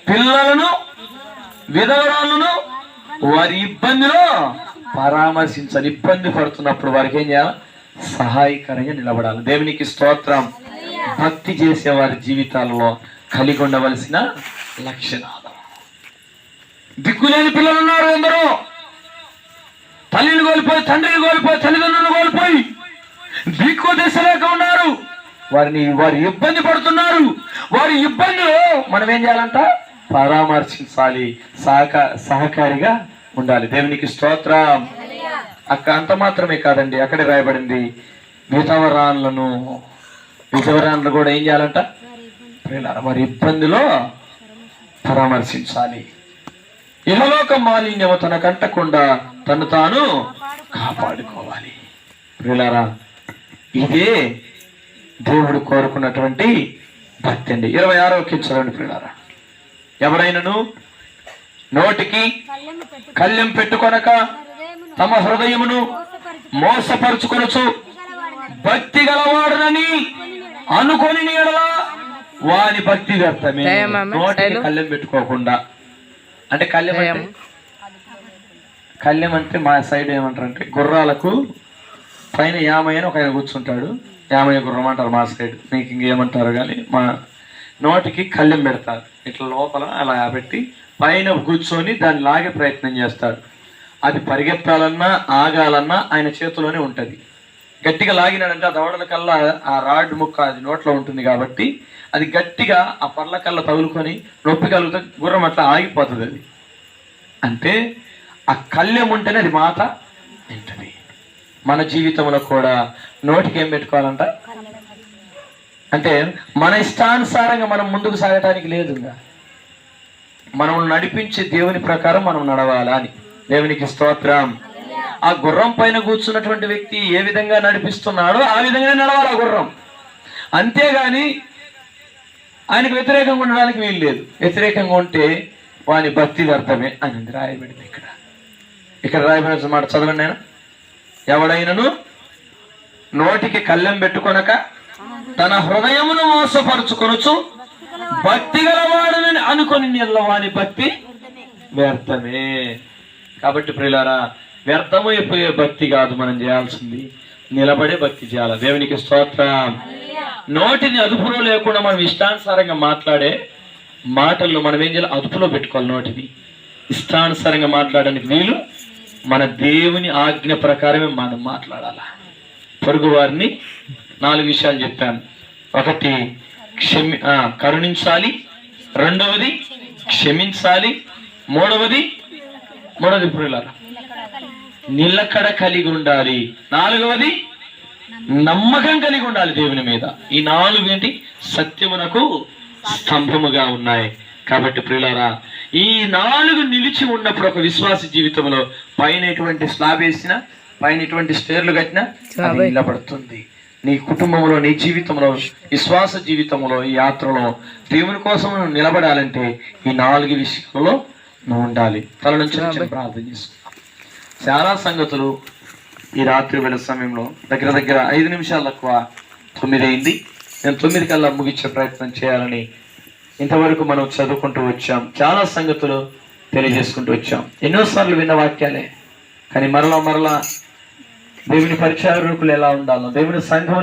పిల్లలను, విధవరాలను వారి ఇబ్బందిలో పరామర్శించాలి. ఇబ్బంది పడుతున్నప్పుడు వారికి ఏం చేయాలి? సహాయకరంగా నిలబడాలి. దేవునికి స్తోత్రం. భక్తి చేసే వారి జీవితాలలో కలిగి ఉండవలసిన లక్షణాలు. దిక్కులేని పిల్లలు ఉన్నారు, ఎందరో తల్లిని కోల్పోయి, తండ్రిని కోల్పోయి, తల్లిదండ్రులను కోల్పోయి దిక్కు దిశ లేక ఉన్నారు. వారి ఇబ్బంది పడుతున్నారు. వారి ఇబ్బందిలో మనం ఏం చేయాలంట? పరామర్శించాలి, సహకారిగా ఉండాలి. దేవునికి స్తోత్రం. అంత మాత్రమే కాదండి, అక్కడే రాయబడింది విధవరాన్లను కూడా ఏం చేయాలంట? వారి ఇబ్బందిలో పరామర్శించాలి. ఇహలోక మాలిన్యము తనకంటకుండా తను తాను కాపాడుకోవాలి. ప్రియులారా, ఇదే దేవుడు కోరుకున్నటువంటి భక్తి అండి. 26వ కీర్తన ప్రియులారా, ఎవరైనను నోటికి కళ్ళెం పెట్టుకొనక తమ హృదయమును మోసపరుచుకొనొచ్చు భక్తి గలవాడునని అనుకొని నీడలా వాని భక్తి వ్యర్థమే. నోటికి కళ్ళెం పెట్టుకోకుండా, అంటే కళ్ళెం అంటే మా సైడ్ ఏమంటారు అంటే గుర్రాలకు పైన యామయ్య అని ఒక ఆయన కూర్చుంటాడు. యామయ్య గుర్రం అంటారు మా సైడ్, మీకు ఇంకేమంటారు కానీ మా నోటికి కళ్ళెం పెడతారు. ఇట్లా లోపల అలా పెట్టి పైన కూర్చొని దాన్ని లాగే ప్రయత్నం చేస్తాడు. అది పరిగెత్తాలన్నా ఆగాలన్నా ఆయన చేతిలోనే ఉంటుంది. గట్టిగా లాగినాడంటే ఆ దవడల కల్లా ఆ రాడ్ ముక్క అది నోట్లో ఉంటుంది కాబట్టి అది గట్టిగా ఆ పర్ల కల్లా తగులుకొని నొప్పి కలుగుతా గుర్రం అట్లా ఆగిపోతుంది. అది అంటే ఆ కళ్ళెం ఉంటేనే అది మాట వింటది. మన జీవితంలో కూడా నోటికి ఏం పెట్టుకోవాలంట? అంటే మన ఇష్టానుసారంగా మనం ముందుకు సాగటానికి లేదు. మనం నడిపించే దేవుని ప్రకారం మనం నడవాలా అని. దేవునికి స్తోత్రం. ఆ గుర్రం పైన కూర్చున్నటువంటి వ్యక్తి ఏ విధంగా నడిపిస్తున్నాడో ఆ విధంగానే నడవాలి ఆ గుర్రం. అంతేగాని ఆయనకు వ్యతిరేకంగా ఉండడానికి వీలు లేదు. వ్యతిరేకంగా ఉంటే వాని భక్తి వ్యర్థమే అని రాయబడింది. ఇక్కడ రాయబడిన మాట చదవండి. నేను ఎవడైనను నోటికి కళ్ళెం పెట్టుకొనక తన హృదయమును మోసపరుచుకొనొచ్చు భక్తి గలవాడని అనుకొని వాని భక్తి వ్యర్థమే. కాబట్టి ప్రియులారా, వ్యర్థమైపోయే భక్తి కాదు మనం చేయాల్సింది, నిలబడే భక్తి చేయాలి. దేవునికి స్తోత్రం. నోటిని అదుపులో లేకుండా మనం ఇష్టానుసారంగా మాట్లాడే మాటలను మనం ఏం చేయాలి? అదుపులో పెట్టుకోవాలి. నోటిని ఇష్టానుసారంగా మాట్లాడడానికి వీలు మన దేవుని ఆజ్ఞ ప్రకారమే మనం మాట్లాడాలా. పొరుగు వారిని 4 విషయాలు చెప్పాను. 1 కరుణించాలి, 2వది క్షమించాలి, 3వది ప్రియులారా నిలకడ కలిగి ఉండాలి, 4వది నమ్మకం కలిగి ఉండాలి దేవుని మీద. ఈ 4 ఏంటి? సత్యమునకు స్తంభముగా ఉన్నాయి. కాబట్టి ప్రియులారా, ఈ 4 నిలిచి ఉన్నప్పుడు ఒక విశ్వాస జీవితంలో పైన ఎటువంటి స్లాబ్ వేసినా, పైన ఎటువంటి స్టేర్లు కట్టినా అది నిలబడుతుంది. నీ కుటుంబంలో, నీ జీవితంలో, విశ్వాస జీవితంలో, ఈ యాత్రలో దేవుని కోసం నువ్వు నిలబడాలంటే ఈ 4 విషయాల్లో నువ్వు ఉండాలి. తల నుంచి ప్రార్థన చేసుకున్నాం. చాలా సంగతులు ఈ రాత్రి వేళ సమయంలో దగ్గర 5 నిమిషాలు తక్కువ 9 అయింది. నేను 9 కల్లా ముగించే ప్రయత్నం చేయాలని ఇంతవరకు మనం చదువుకుంటూ వచ్చాం. చాలా సంగతులు తెలియజేసుకుంటూ వచ్చాం. ఎన్నోసార్లు విన్న వాక్యాలే, కానీ మరలా దేవుని పరిచారకులు ఎలా ఉండాలో, దేవుని సంఘం